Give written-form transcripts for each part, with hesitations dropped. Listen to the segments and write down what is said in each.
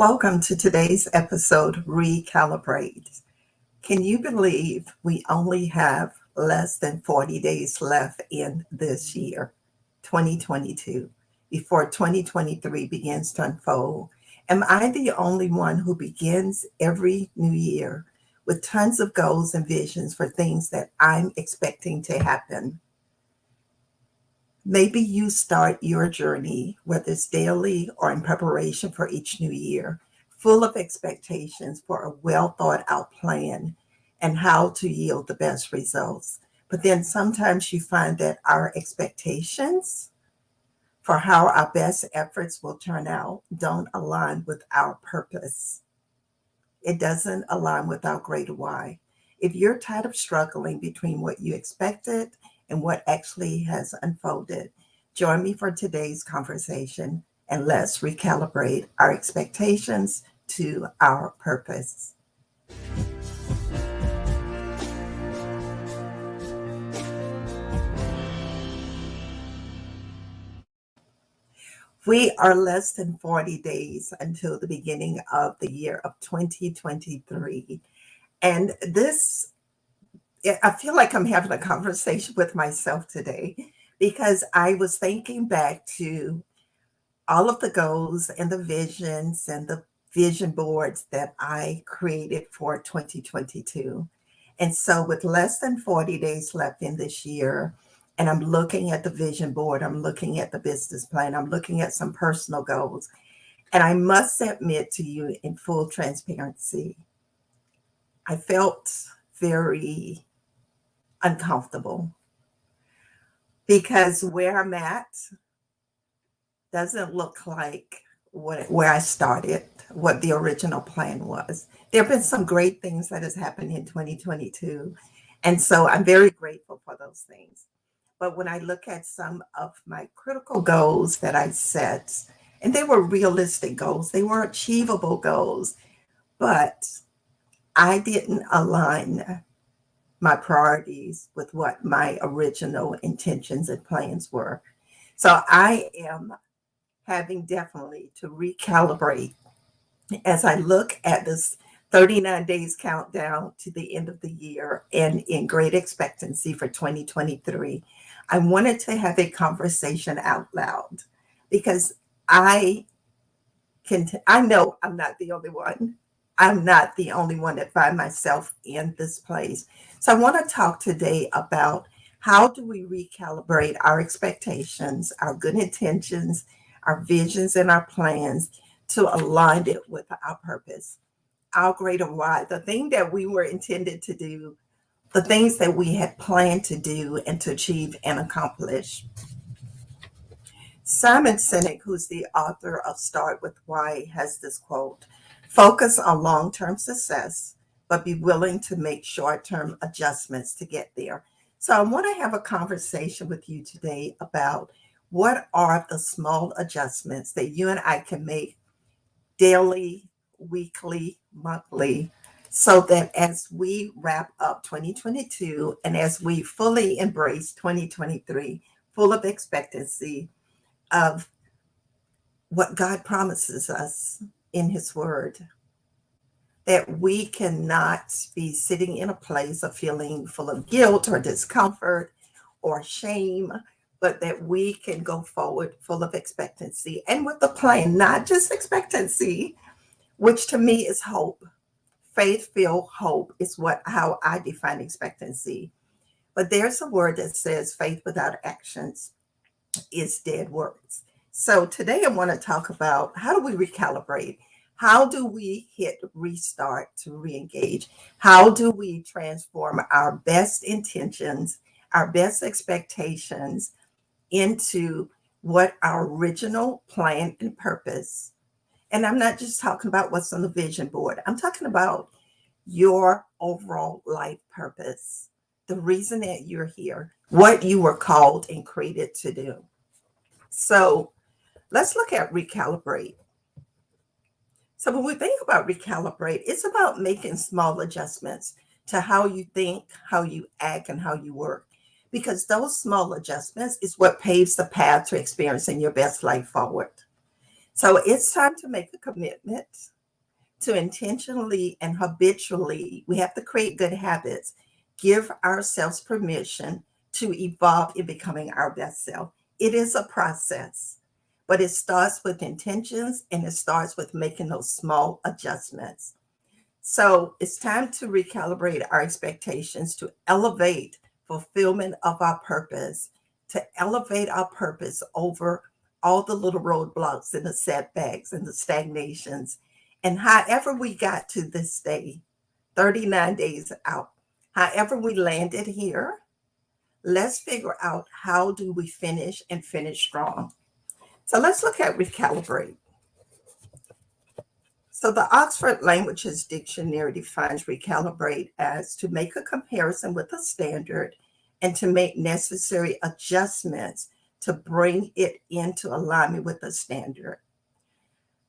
Welcome to today's episode, Recalibrate. Can you believe we only have less than 40 days left in this year, 2022, before 2023 begins to unfold? Am I the only one who begins every new year with tons of goals and visions for things that I'm expecting to happen? Maybe you start your journey, whether it's daily or in preparation for each new year, full of expectations for a well thought out plan and how to yield the best results. But then sometimes you find that our expectations for how our best efforts will turn out don't align with our purpose. It doesn't align with our greater why. If you're tired of struggling between what you expected and what actually has unfolded, join me for today's conversation and let's recalibrate our expectations to our purpose. We are less than 40 days until the beginning of the year of 2023. And I feel like I'm having a conversation with myself today because I was thinking back to all of the goals and the visions and the vision boards that I created for 2022. And so, with less than 40 days left in this year, and I'm looking at the vision board, I'm looking at the business plan, I'm looking at some personal goals. And I must admit to you in full transparency, I felt very uncomfortable because where I'm at doesn't look like where I started, what the original plan was. There have been some great things that has happened in 2022, and so I'm very grateful for those things. But when I look at some of my critical goals that I set, and they were realistic goals, they were achievable goals, but I didn't align my priorities with what my original intentions and plans were. So I am having definitely to recalibrate as I look at this 39 days countdown to the end of the year and in great expectancy for 2023. I wanted to have a conversation out loud because I know I'm not the only one. I'm not the only one that find myself in this place. So I want to talk today about how do we recalibrate our expectations, our good intentions, our visions and our plans to align it with our purpose, our greater why, the thing that we were intended to do, the things that we had planned to do and to achieve and accomplish. Simon Sinek, who's the author of Start With Why, has this quote: focus on long term success, but be willing to make short term adjustments to get there. So, I want to have a conversation with you today about what are the small adjustments that you and I can make daily, weekly, monthly, so that as we wrap up 2022 and as we fully embrace 2023, full of expectancy of what God promises us in His Word, that we cannot be sitting in a place of feeling full of guilt or discomfort or shame, but that we can go forward full of expectancy and with the plan, not just expectancy, which to me is hope. Faith-filled hope is how I define expectancy. But there's a word that says faith without actions is dead words. So today I want to talk about how do we recalibrate? How do we hit restart to re-engage? How do we transform our best intentions, our best expectations into what our original plan and purpose? And I'm not just talking about what's on the vision board. I'm talking about your overall life purpose, the reason that you're here, what you were called and created to do. So let's look at recalibrate. So when we think about recalibrate, it's about making small adjustments to how you think, how you act, and how you work. Because those small adjustments is what paves the path to experiencing your best life forward. So it's time to make a commitment to intentionally and habitually, we have to create good habits, give ourselves permission to evolve in becoming our best self. It is a process, but it starts with intentions and it starts with making those small adjustments. So it's time to recalibrate our expectations to elevate fulfillment of our purpose, to elevate our purpose over all the little roadblocks and the setbacks and the stagnations. And however we got to this day, 39 days out, however we landed here, let's figure out how do we finish and finish strong. So let's look at recalibrate. So the Oxford Languages Dictionary defines recalibrate as to make a comparison with a standard and to make necessary adjustments to bring it into alignment with the standard.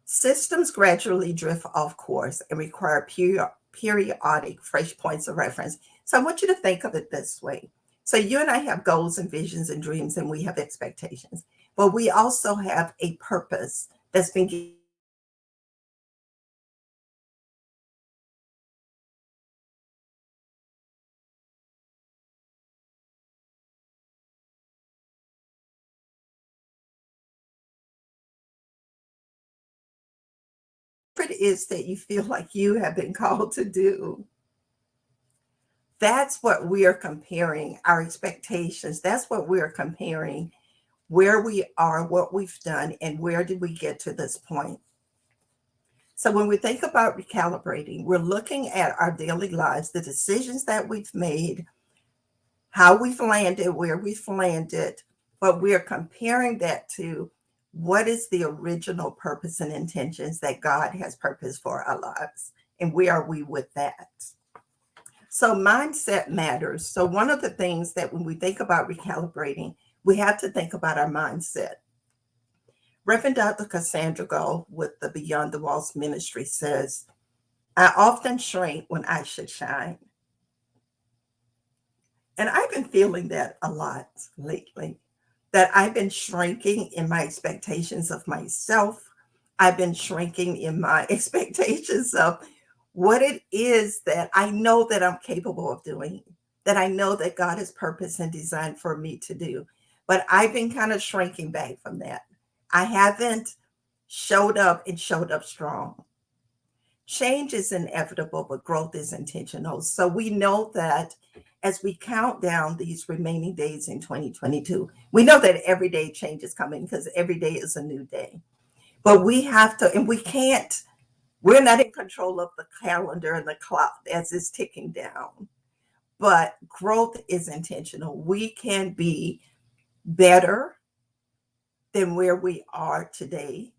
Systems gradually drift off course and require periodic fresh points of reference. So I want you to think of it this way. So you and I have goals and visions and dreams, and we have expectations, but we also have a purpose that's been given. It is that you feel like you have been called to do. That's what we are comparing our expectations. That's what we're comparing where we are, what we've done, and where did we get to this point. So when we think about recalibrating, we're looking at our daily lives, the decisions that we've made, how we've landed, where we've landed, but we're comparing that to what is the original purpose and intentions that God has purposed for our lives, and where are we with that? So mindset matters. So one of the things that when we think about recalibrating, we have to think about our mindset. Reverend Dr. Cassandra Gall with the Beyond the Walls Ministry says, I often shrink when I should shine. And I've been feeling that a lot lately, that I've been shrinking in my expectations of myself. I've been shrinking in my expectations of what it is that I know that I'm capable of doing, that I know that God has purpose and designed for me to do. But I've been kind of shrinking back from that. I haven't showed up and showed up strong. Change is inevitable, but growth is intentional. So we know that as we count down these remaining days in 2022, we know that every day change is coming because every day is a new day. But we have to, and we can't, we're not in control of the calendar and the clock as it's ticking down. But growth is intentional. We can be better than where we are today,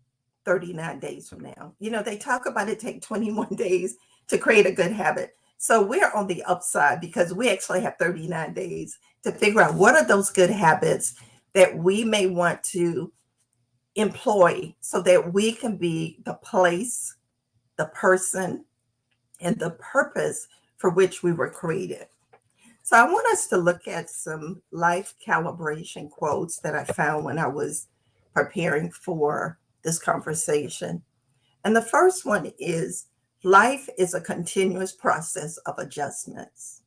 39 days from now. You know, they talk about it take 21 days to create a good habit. So we're on the upside because we actually have 39 days to figure out what are those good habits that we may want to employ so that we can be the place, the person, and the purpose for which we were created. So I want us to look at some life calibration quotes that I found when I was preparing for this conversation. And the first one is life is a continuous process of adjustments.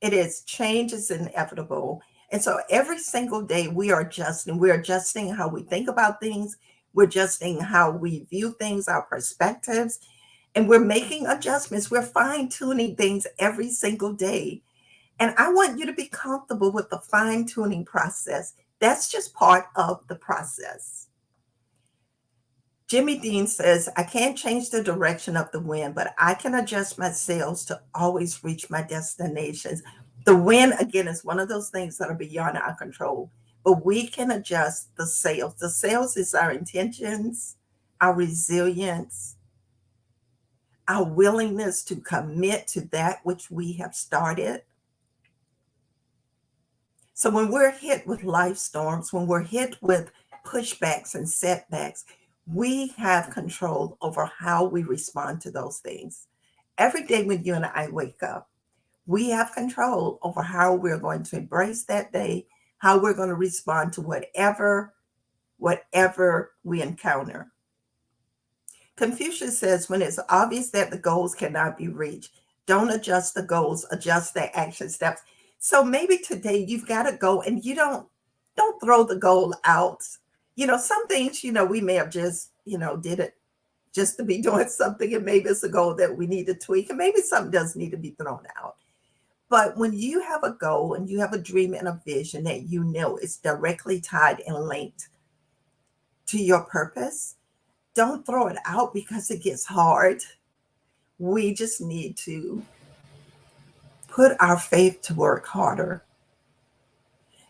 It is change is inevitable. And so every single day we are adjusting. We're adjusting how we think about things. We're adjusting how we view things, our perspectives, and we're making adjustments. We're fine tuning things every single day. And I want you to be comfortable with the fine tuning process. That's just part of the process. Jimmy Dean says, I can't change the direction of the wind, but I can adjust my sails to always reach my destinations. The wind, again, is one of those things that are beyond our control, but we can adjust the sails. The sails is our intentions, our resilience, our willingness to commit to that which we have started. So when we're hit with life storms, when we're hit with pushbacks and setbacks, we have control over how we respond to those things. Every day when you and I wake up, we have control over how we're going to embrace that day, how we're going to respond to whatever we encounter. Confucius says, when it's obvious that the goals cannot be reached, don't adjust the goals, adjust the action steps. So maybe today you've got to go and you don't throw the goal out. Some things, we may have just, did it just to be doing something, and maybe it's a goal that we need to tweak, and maybe something does need to be thrown out. But when you have a goal and you have a dream and a vision that you know is directly tied and linked to your purpose, don't throw it out because it gets hard. We just need to put our faith to work harder.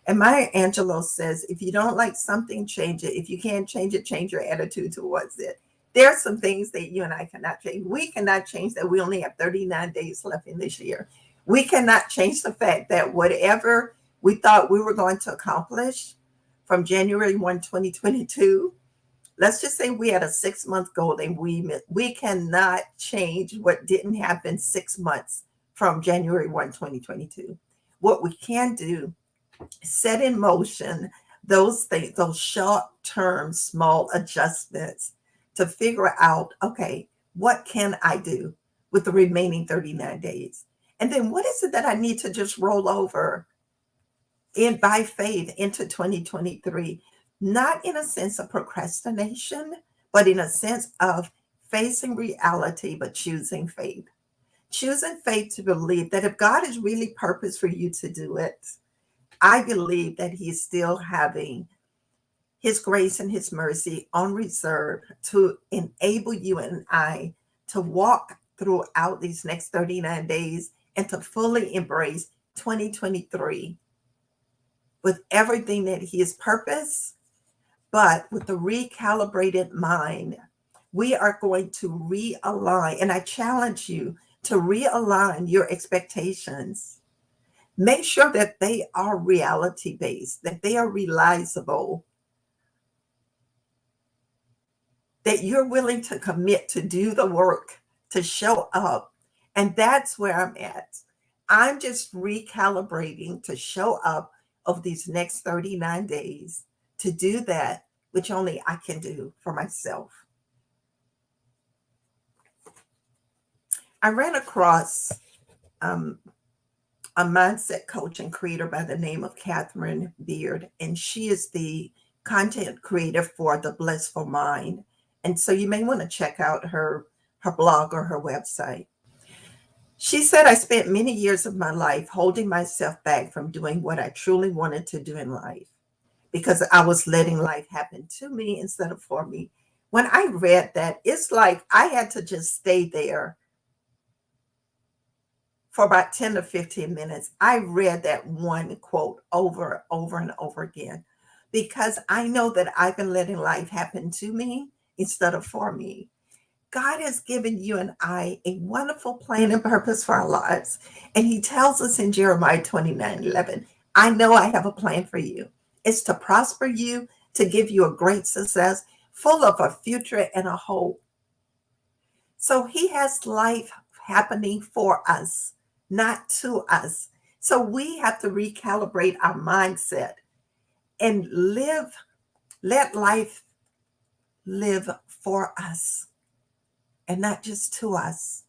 And Maya Angelou says, if you don't like something, change it. If you can't change it, change your attitude towards it. There are some things that you and I cannot change. We cannot change that we only have 39 days left in this year. We cannot change the fact that whatever we thought we were going to accomplish from January 1, 2022, let's just say we had a 6-month goal and we cannot change what didn't happen 6 months from January 1, 2022. What we can do is set in motion those things, those short-term small adjustments to figure out, okay, what can I do with the remaining 39 days? And then what is it that I need to just roll over in by faith into 2023? Not in a sense of procrastination, but in a sense of facing reality, but choosing faith. Choosing faith to believe that if God is really purpose for you to do it, I believe that He's still having His grace and His mercy on reserve to enable you and I to walk throughout these next 39 days and to fully embrace 2023 with everything that He has purposed. But with the recalibrated mind, we are going to realign. And I challenge you to realign your expectations. Make sure that they are reality based, that they are realizable, that you're willing to commit to do the work, to show up. And that's where I'm at. I'm just recalibrating to show up of these next 39 days to do that which only I can do for myself. I ran across a mindset coach and creator by the name of Catherine Beard, and she is the content creator for The Blissful Mind. And so you may want to check out her blog or her website. She said, I spent many years of my life holding myself back from doing what I truly wanted to do in life because I was letting life happen to me instead of for me. When I read that, it's like I had to just stay there for about 10 to 15 minutes. I read that one quote over and over again because I know that I've been letting life happen to me instead of for me. God has given you and I a wonderful plan and purpose for our lives. And He tells us in Jeremiah 29:11, I know I have a plan for you. It's to prosper you, to give you a great success, full of a future and a hope. So He has life happening for us, not to us. So we have to recalibrate our mindset and let life live for us and not just to us.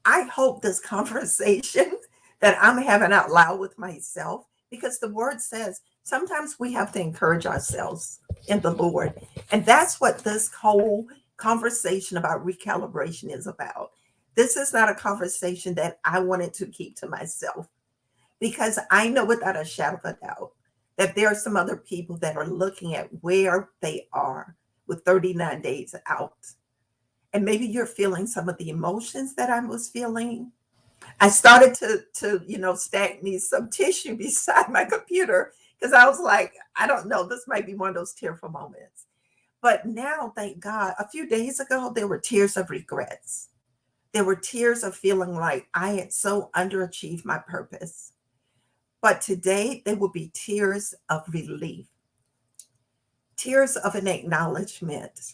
I hope this conversation that I'm having out loud with myself, because the word says sometimes we have to encourage ourselves in the Lord. And that's what this whole conversation about recalibration is about. This is not a conversation that I wanted to keep to myself, because I know without a shadow of a doubt that there are some other people that are looking at where they are with 39 days out. And maybe you're feeling some of the emotions that I was feeling. I started to stack me some tissue beside my computer because I was like, I don't know, this might be one of those tearful moments. But now, thank God, a few days ago, there were tears of regrets. There were tears of feeling like I had so underachieved my purpose. But today, there will be tears of relief, tears of an acknowledgement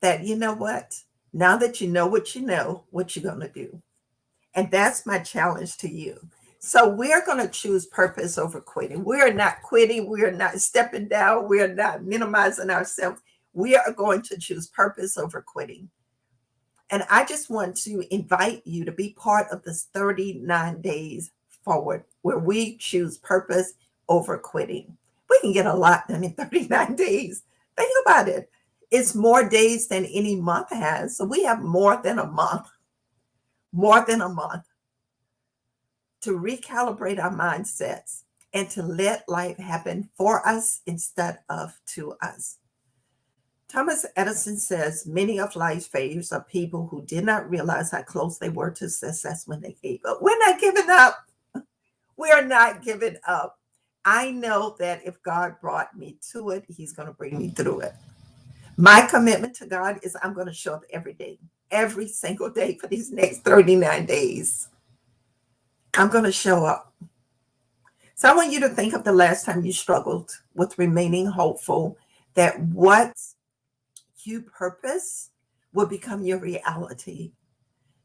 that, you know what? Now that you know what you're going to do. And that's my challenge to you. So we're going to choose purpose over quitting. We are not quitting. We are not stepping down. We are not minimizing ourselves. We are going to choose purpose over quitting. And I just want to invite you to be part of this 39 days forward where we choose purpose over quitting. We can get a lot done in 39 days. Think about it. It's more days than any month has. So we have more than a month, more than a month to recalibrate our mindsets and to let life happen for us instead of to us. Thomas Edison says many of life's failures are people who did not realize how close they were to success when they gave up. We're not giving up. We are not giving up. I know that if God brought me to it, he's going to bring me through it. My commitment to God is I'm going to show up every day, every single day for these next 39 days. I'm going to show up. So I want you to think of the last time you struggled with remaining hopeful that what you purpose will become your reality.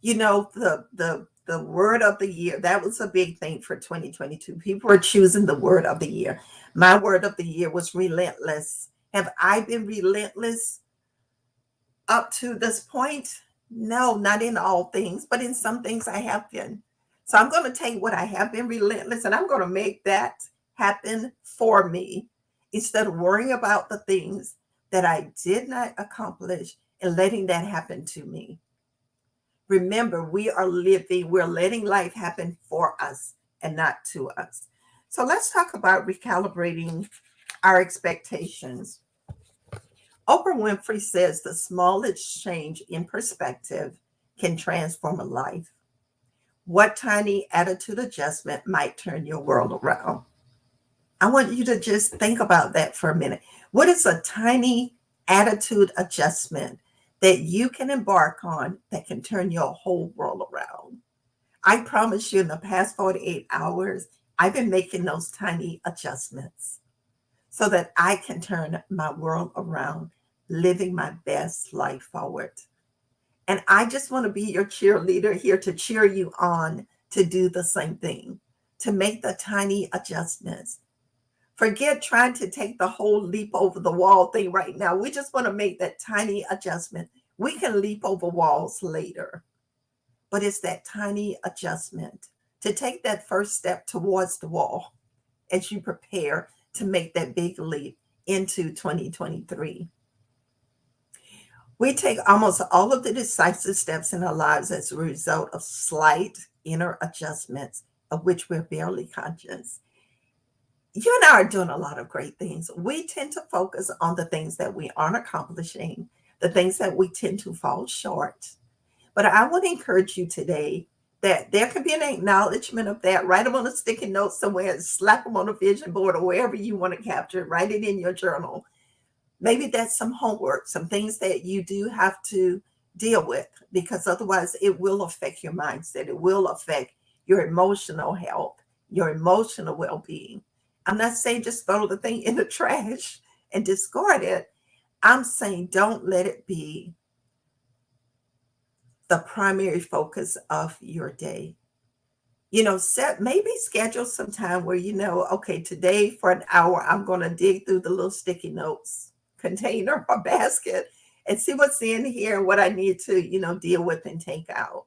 You know, the word of the year, that was a big thing for 2022. People were choosing the word of the year. My word of the year was relentless. Have I been relentless up to this point? No, not in all things, but in some things I have been. So I'm going to take what I have been relentless and I'm going to make that happen for me instead of worrying about the things that I did not accomplish and letting that happen to me. Remember, we're letting life happen for us and not to us. So let's talk about recalibrating our expectations. Oprah Winfrey says the smallest change in perspective can transform a life. What tiny attitude adjustment might turn your world around? I want you to just think about that for a minute. What is a tiny attitude adjustment that you can embark on that can turn your whole world around? I promise you, in the past 48 hours, I've been making those tiny adjustments so that I can turn my world around, living my best life forward. And I just want to be your cheerleader here to cheer you on to do the same thing, to make the tiny adjustments. Forget trying to take the whole leap over the wall thing right now. We just want to make that tiny adjustment. We can leap over walls later, but it's that tiny adjustment to take that first step towards the wall as you prepare to make that big leap into 2023. We take almost all of the decisive steps in our lives as a result of slight inner adjustments of which we're barely conscious. You and I are doing a lot of great things. We tend to focus on the things that we aren't accomplishing, the things that we tend to fall short. But I want to encourage you today that there can be an acknowledgement of that. Write them on a sticky note somewhere, slap them on a vision board or wherever you want to capture it. Write it in your journal. Maybe that's some homework, some things that you do have to deal with, because otherwise it will affect your mindset. It will affect your emotional health, your emotional well-being. I'm not saying just throw the thing in the trash and discard it. I'm saying don't let it be the primary focus of your day. Maybe schedule some time where okay, today for an hour, I'm going to dig through the little sticky notes container or basket and see what's in here and what I need to, deal with and take out.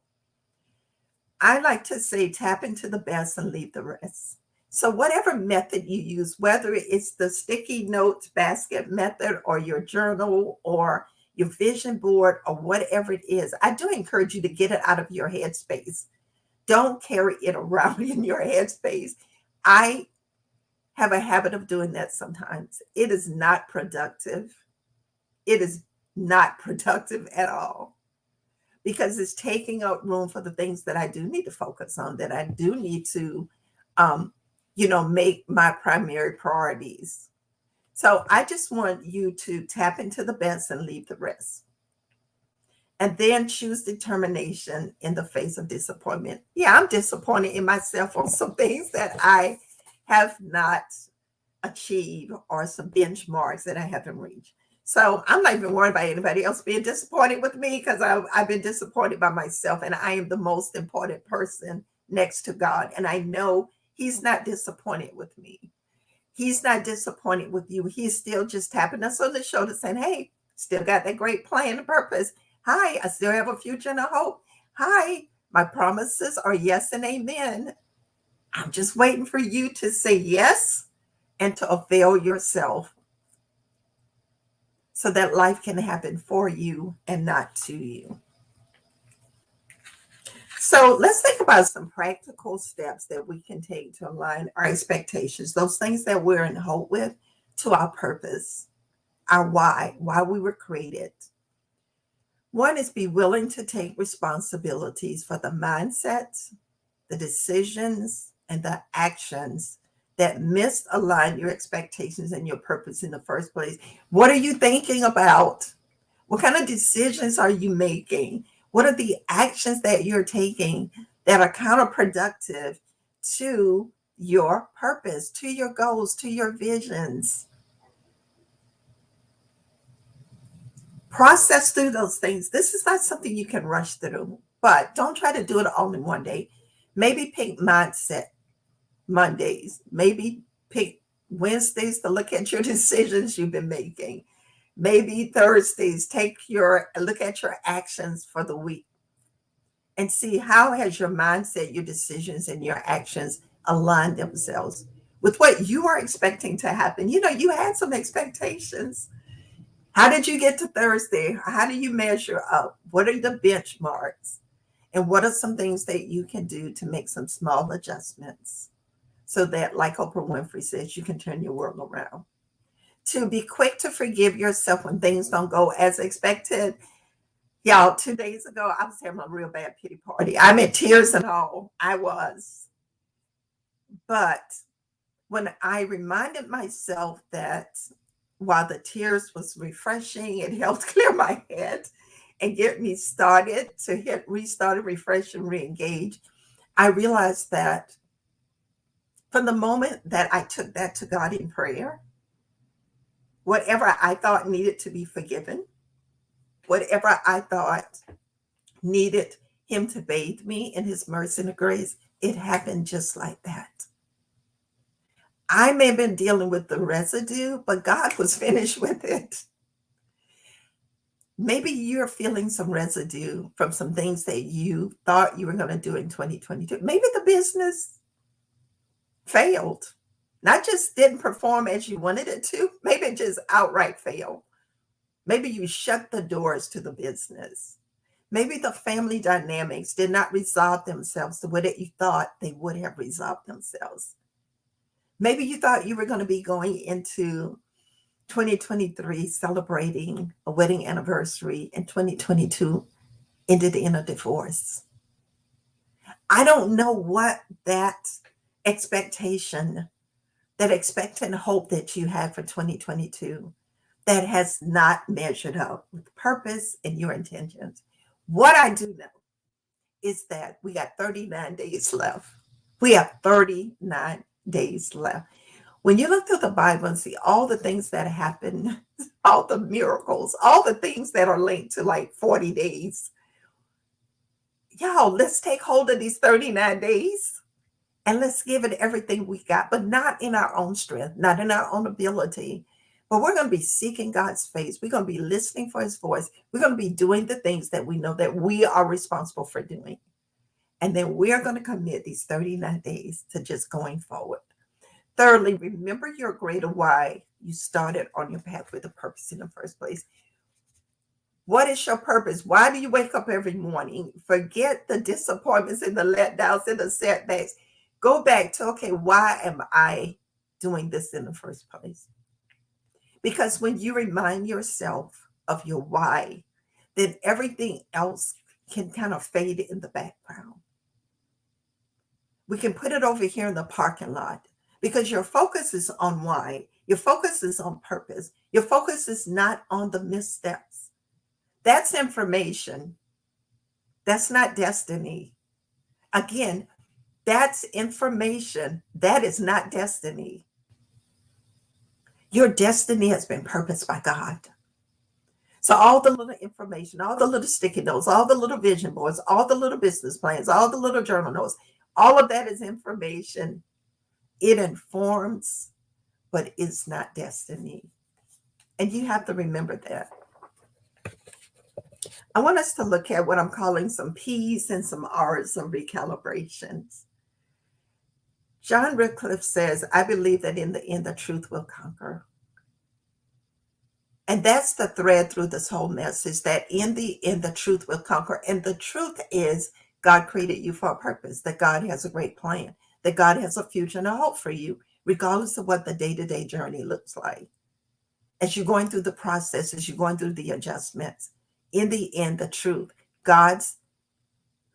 I like to say tap into the best and leave the rest. So whatever method you use, whether it's the sticky notes basket method or your journal or your vision board or whatever it is, I do encourage you to get it out of your headspace. Don't carry it around in your headspace. I have a habit of doing that sometimes. It is not productive. It is not productive at all because it's taking up room for the things that I do need to focus on, that I do need to, make my primary priorities. So I just want you to tap into the best and leave the rest. And then choose determination in the face of disappointment. Yeah, I'm disappointed in myself on some things that I have not achieved or some benchmarks that I haven't reached. So I'm not even worried about anybody else being disappointed with me because I've been disappointed by myself, and I am the most important person next to God. And I know he's not disappointed with me. He's not disappointed with you. He's still just tapping us on the shoulder saying, hey, Still got that great plan and purpose. Hi, I still have a future and a hope. Hi, my promises are yes and amen. I'm just waiting for you to say yes and to avail yourself so that life can happen for you and not to you. So let's think about some practical steps that we can take to align our expectations, those things that we're in hope with, to our purpose, our why we were created. One is be willing to take responsibilities for the mindsets, the decisions, and the actions that misalign your expectations and your purpose in the first place. What are you thinking about? What kind of decisions are you making? What are the actions that you're taking that are counterproductive to your purpose, to your goals, to your visions? Process through those things. This is not something you can rush through, but don't try to do it all in one day. Maybe pick mindset Mondays. Maybe pick Wednesdays to look at your decisions you've been making. Maybe Thursdays, look at your actions for the week and see how has your mindset, your decisions, and your actions aligned themselves with what you are expecting to happen. You had some expectations. How did you get to Thursday? How do you measure up? What are the benchmarks? And what are some things that you can do to make some small adjustments so that, like Oprah Winfrey says, you can turn your world around? To be quick to forgive yourself when things don't go as expected. Y'all, 2 days ago, I was having a real bad pity party. I'm in tears and all. I was. But when I reminded myself that while the tears was refreshing, it helped clear my head and get me started to hit restart, refresh, and re-engage. I realized that from the moment that I took that to God in prayer, whatever I thought needed to be forgiven, whatever I thought needed him to bathe me in his mercy and grace, it happened just like that. I may have been dealing with the residue, but God was finished with it. Maybe you're feeling some residue from some things that you thought you were going to do in 2022. Maybe the business failed, not just didn't perform as you wanted it to. Maybe it just outright failed. Maybe you shut the doors to the business. Maybe the family dynamics did not resolve themselves the way that you thought they would have resolved themselves. Maybe you thought you were going to be going into 2023 celebrating a wedding anniversary, and 2022 ended in a divorce. I don't know what that expectation, that expectant hope that you had for 2022 that has not measured up with purpose and your intentions. What I do know is that we got 39 days left. We have 39 days left. When you look through the Bible and see all the things that happen, all the miracles, all the things that are linked to like 40 days, y'all, let's take hold of these 39 days and let's give it everything we got, but not in our own strength, not in our own ability. But we're going to be seeking God's face. We're going to be listening for his voice. We're going to be doing the things that we know that we are responsible for doing. And then we're going to commit these 39 days to just going forward. Thirdly, remember your greater why you started on your path with a purpose in the first place. What is your purpose? Why do you wake up every morning? Forget the disappointments and the letdowns and the setbacks. Go back to, okay, why am I doing this in the first place? Because when you remind yourself of your why, then everything else can kind of fade in the background. We can put it over here in the parking lot because your focus is on why. Your focus is on purpose. Your focus is not on the missteps. That's information. That's not destiny. Again, that's information. That is not destiny. Your destiny has been purposed by God. So all the little information, all the little sticky notes, all the little vision boards, all the little business plans, all the little journal notes, all of that is information. It informs, but it's not destiny. And you have to remember that. I want us to look at what I'm calling some P's and some R's of recalibrations. John Wycliffe says, I believe that in the end, the truth will conquer. And that's the thread through this whole message, that in the end, the truth will conquer. And the truth is, God created you for a purpose, that God has a great plan, that God has a future and a hope for you, regardless of what the day-to-day journey looks like. As you're going through the process, as you're going through the adjustments, in the end, the truth, God's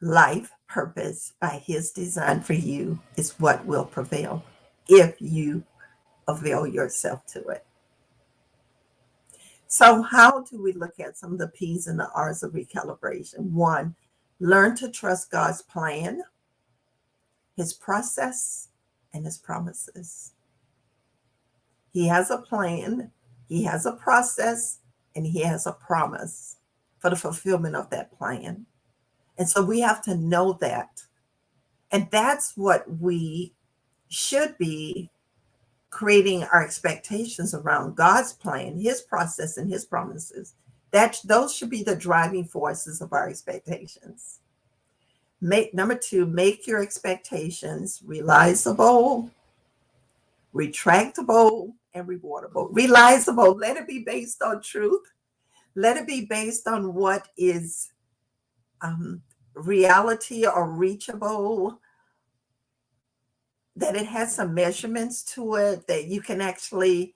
life purpose by his design for you is what will prevail if you avail yourself to it. So how do we look at some of the P's and the R's of recalibration? One, learn to trust God's plan, his process, and his promises. He has a plan, he has a process, and he has a promise for the fulfillment of that plan. And so we have to know that. And that's what we should be creating our expectations around: God's plan, his process, and his promises. Those should be the driving forces of our expectations. Number two, make your expectations realizable, retractable, and rewardable. Realizable, let it be based on truth. Let it be based on what is reality or reachable, that it has some measurements to it, that you can actually,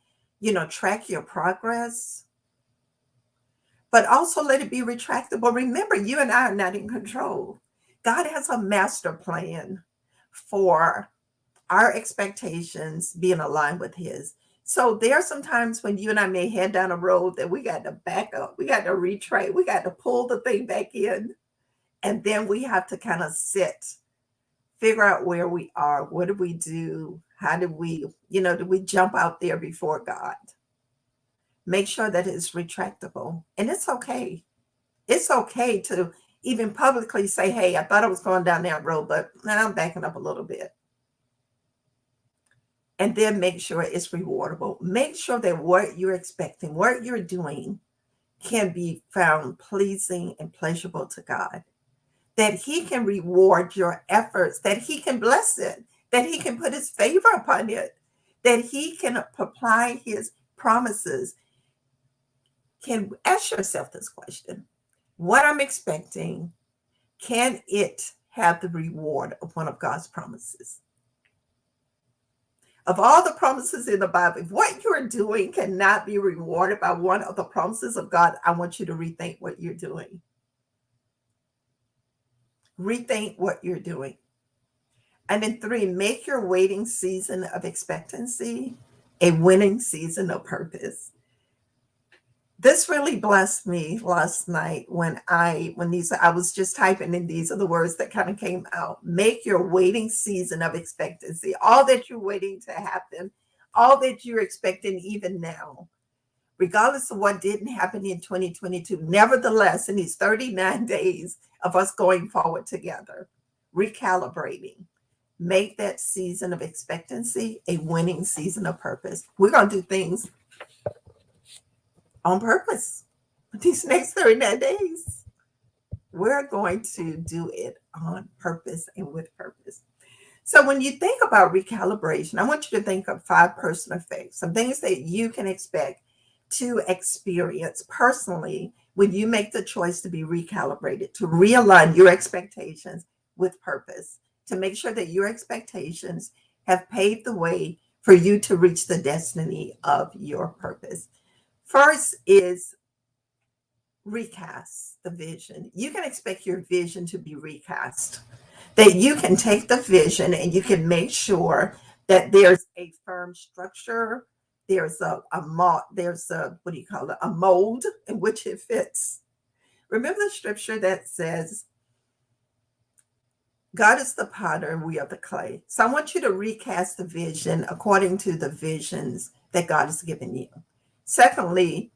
track your progress. But also let it be retractable. Remember, you and I are not in control. God has a master plan for our expectations being aligned with his. So there are some times when you and I may head down a road that we got to back up, we got to retrace, we got to pull the thing back in. And then we have to kind of figure out where we are. What do we do? How do we, do we jump out there before God? Make sure that it's retractable. And it's okay. It's okay to even publicly say, hey, I thought I was going down that road, but now I'm backing up a little bit. And then make sure it's rewardable. Make sure that what you're expecting, what you're doing, can be found pleasing and pleasurable to God. That he can reward your efforts, that he can bless it, that he can put his favor upon it, that he can apply his promises. Can ask yourself this question: what I'm expecting, can it have the reward of one of God's promises? Of all the promises in the Bible, if what you're doing cannot be rewarded by one of the promises of God, I want you to rethink what you're doing. Rethink what you're doing. And then 3, make your waiting season of expectancy a winning season of purpose. This really blessed me last night when I was just typing in, these are the words that kind of came out. Make your waiting season of expectancy. All that you're waiting to happen, all that you're expecting even now, regardless of what didn't happen in 2022. Nevertheless, in these 39 days of us going forward together, recalibrating, make that season of expectancy a winning season of purpose. We're going to do things on purpose these next 39 days. We're going to do it on purpose and with purpose. So when you think about recalibration, I want you to think of 5 personal effects, some things that you can expect to experience personally when you make the choice to be recalibrated, to realign your expectations with purpose, to make sure that your expectations have paved the way for you to reach the destiny of your purpose. First is recast the vision. You can expect your vision to be recast, that you can take the vision and you can make sure that there's a firm structure, there's a mold in which it fits. Remember the scripture that says, God is the potter and we are the clay. So I want you to recast the vision according to the visions that God has given you. Secondly,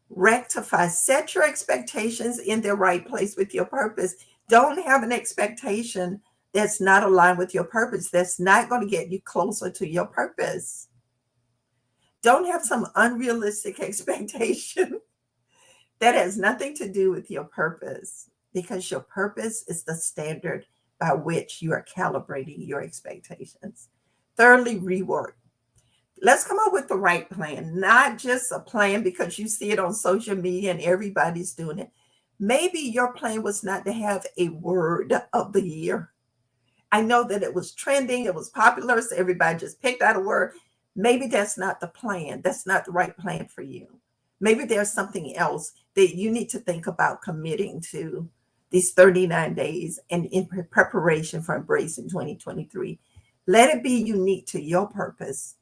rectify, set your expectations in the right place with your purpose. Don't have an expectation that's not aligned with your purpose, that's not going to get you closer to your purpose. Don't have some unrealistic expectation That has nothing to do with your purpose, because your purpose is the standard by which you are calibrating your expectations. Thirdly, rework. Let's come up with the right plan, not just a plan because you see it on social media and everybody's doing it. Maybe your plan was not to have a word of the year. I know that it was trending, it was popular, so everybody just picked out a word. Maybe that's not the plan. That's not the right plan for you. Maybe there's something else that you need to think about committing to these 39 days and in preparation for embracing 2023. Let it be unique to your purpose,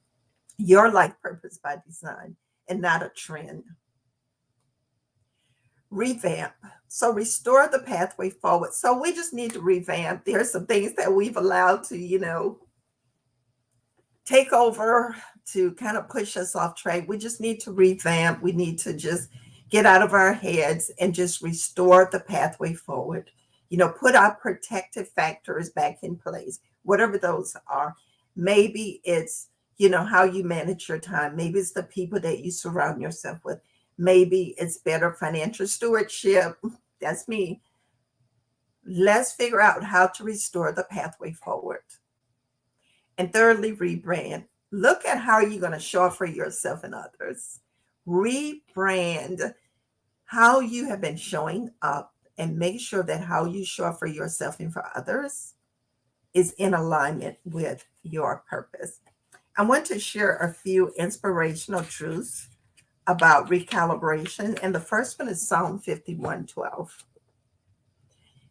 your life purpose by design, and not a trend. Revamp. So restore the pathway forward. So we just need to revamp. There's some things that we've allowed to, take over, to kind of push us off track. We just need to revamp. We need to just get out of our heads and just restore the pathway forward. Put our protective factors back in place, whatever those are. Maybe it's, how you manage your time. Maybe it's the people that you surround yourself with. Maybe it's better financial stewardship. That's me. Let's figure out how to restore the pathway forward. And thirdly, rebrand. Look at how you're going to show up for yourself and others. Rebrand how you have been showing up and make sure that how you show up for yourself and for others is in alignment with your purpose. I want to share a few inspirational truths about recalibration. And the first one is Psalm 51:12.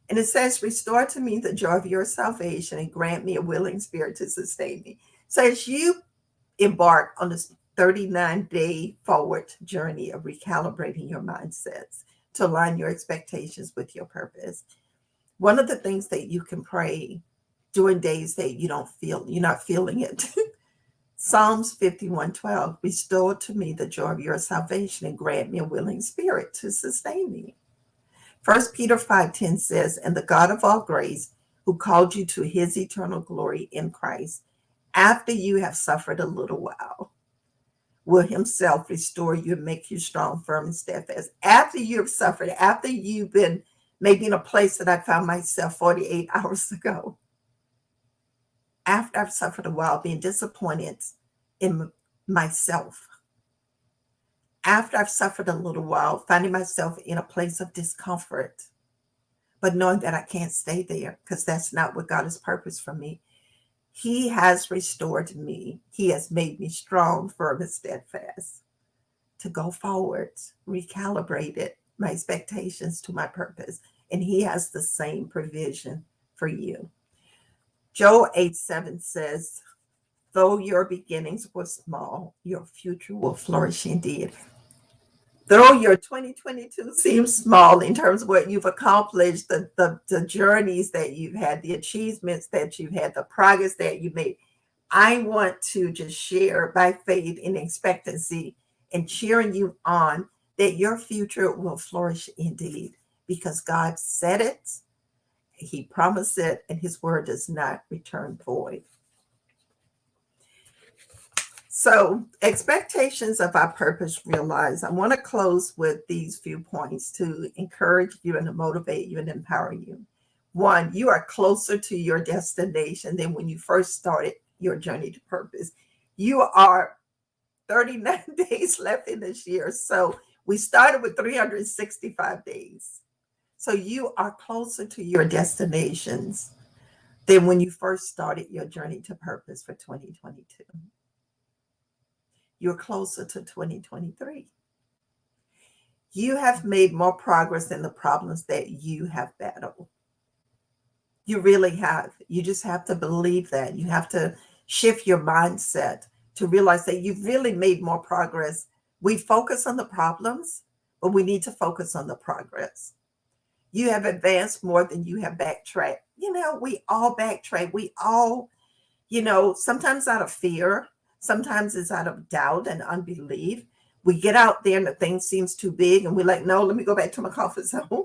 And it says, restore to me the joy of your salvation and grant me a willing spirit to sustain me. So as you embark on this 39-day forward journey of recalibrating your mindsets to align your expectations with your purpose, one of the things that you can pray during days that you're not feeling it. Psalms 51:12, restore to me the joy of your salvation and grant me a willing spirit to sustain me. 1 Peter 5:10 says, and the God of all grace, who called you to his eternal glory in Christ, after you have suffered a little while, will himself restore you and make you strong, firm, and steadfast. After you have suffered, after you've been maybe in a place that I found myself 48 hours ago, after I've suffered a while, being disappointed in myself, after I've suffered a little while, finding myself in a place of discomfort, but knowing that I can't stay there because that's not what God has purposed for me. He has restored me. He has made me strong, firm, and steadfast to go forward, recalibrated my expectations to my purpose. And he has the same provision for you. Joel 8:7 says, though your beginnings were small, your future will flourish indeed. Though your 2022 seems small in terms of what you've accomplished, the journeys that you've had, the achievements that you've had, the progress that you made, I want to just share by faith in expectancy and cheering you on that your future will flourish indeed, because God said it, he promised it, and his word does not return void. So, expectations of our purpose realized. I want to close with these few points to encourage you and to motivate you and empower you. One, you are closer to your destination than when you first started your journey to purpose. You are 39 days left in this year. So, we started with 365 days. So, you are closer to your destinations than when you first started your journey to purpose for 2022. You're closer to 2023. You have made more progress in the problems that you have battled. You really have. You just have to believe that. You have to shift your mindset to realize that you've really made more progress. We focus on the problems, but we need to focus on the progress. You have advanced more than you have backtracked. We all backtrack. We all, sometimes out of fear, sometimes it's out of doubt and unbelief. We get out there and the thing seems too big and we're like, no, let me go back to my comfort zone.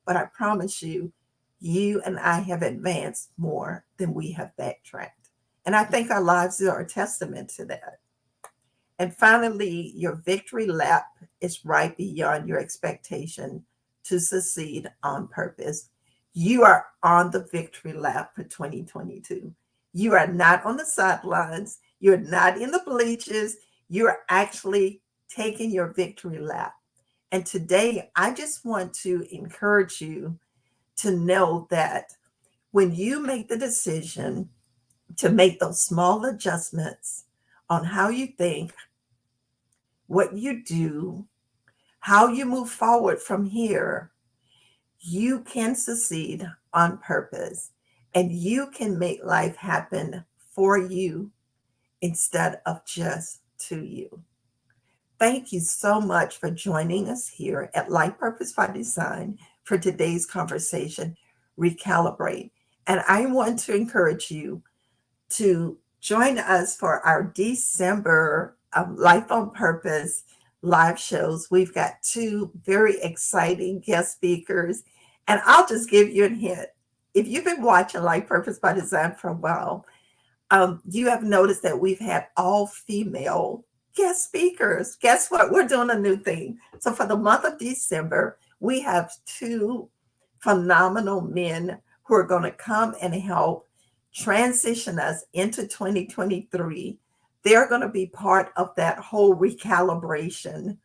But I promise you, you and I have advanced more than we have backtracked. And I think our lives are a testament to that. And finally, your victory lap is right beyond your expectation to succeed on purpose. You are on the victory lap for 2022. You are not on the sidelines. You're not in the bleachers. You're actually taking your victory lap. And today, I just want to encourage you to know that when you make the decision to make those small adjustments on how you think, what you do, how you move forward from here, you can succeed on purpose and you can make life happen for you instead of just to you. Thank you so much for joining us here at Life Purpose by Design for today's conversation, Recalibrate. And I want to encourage you to join us for our December Life on Purpose live shows. We've got two very exciting guest speakers. And I'll just give you a hint. If you've been watching Life Purpose by Design for a while, you have noticed that we've had all female guest speakers. Guess what? We're doing a new thing. So for the month of December, we have two phenomenal men who are going to come and help transition us into 2023. They're going to be part of that whole recalibration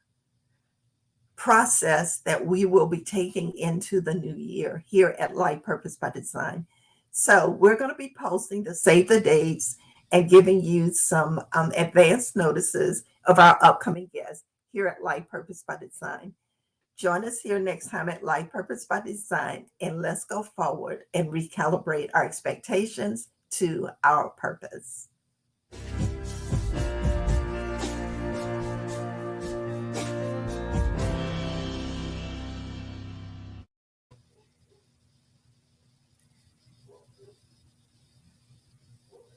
process that we will be taking into the new year here at Life Purpose by Design. So we're going to be posting the save the dates and giving you some advanced notices of our upcoming guests here at Life Purpose by Design. Join us here next time at Life Purpose by Design, and let's go forward and recalibrate our expectations to our purpose.